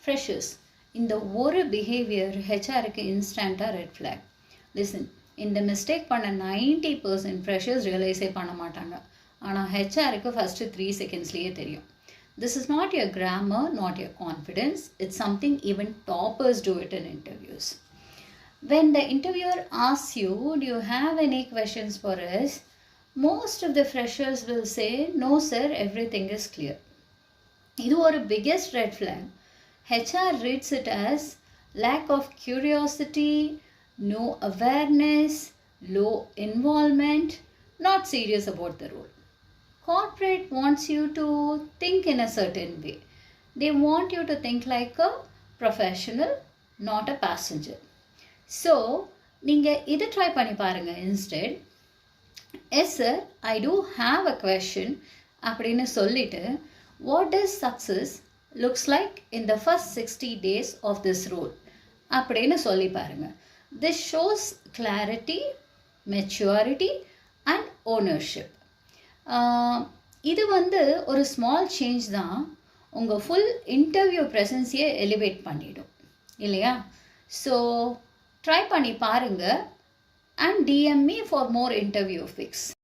Freshers, இந்த ஒரு behaviour ஹெச்ஆருக்கு இன்ஸ்டண்ட்டாக ரெட் ஃப்ளாக். லிசன், இந்த மிஸ்டேக் பண்ண 90% ஃப்ரெஷர்ஸ் ரியலைஸே பண்ண மாட்டாங்க. ஆனால் ஹெச்ஆருக்கு ஃபஸ்ட்டு 3 செகண்ட்ஸ்லேயே தெரியும். This is not your grammar, not your confidence. It's something even toppers do it in interviews. When the interviewer asks you, do you have any questions for us? Most of the freshers will say, no sir, everything is clear. இது ஒரு biggest red flag. HR reads it as lack of curiosity, no awareness, low involvement, not serious about the role. Corporate wants you to think in a certain way. They want you to think like a professional, not a passenger. So, நீங்கள் இதை try பண்ணி பாருங்கள். instead, yes sir, I do have a question அப்படின்னு சொல்லிட்டு, what does success looks like in the first 60 days of this role அப்படின்னு சொல்லி பாருங்க. This shows clarity, maturity and ownership. இது ஒரு ஸ்மால் சேஞ்ச் தான் உங்கள் ஃபுல் இன்டர்வியூ ப்ரெசன்ஸையே எலிவேட் பண்ணிடும் இல்லையா? ஸோ ட்ரை பண்ணி பாருங்கள் and DM me for more interview fix.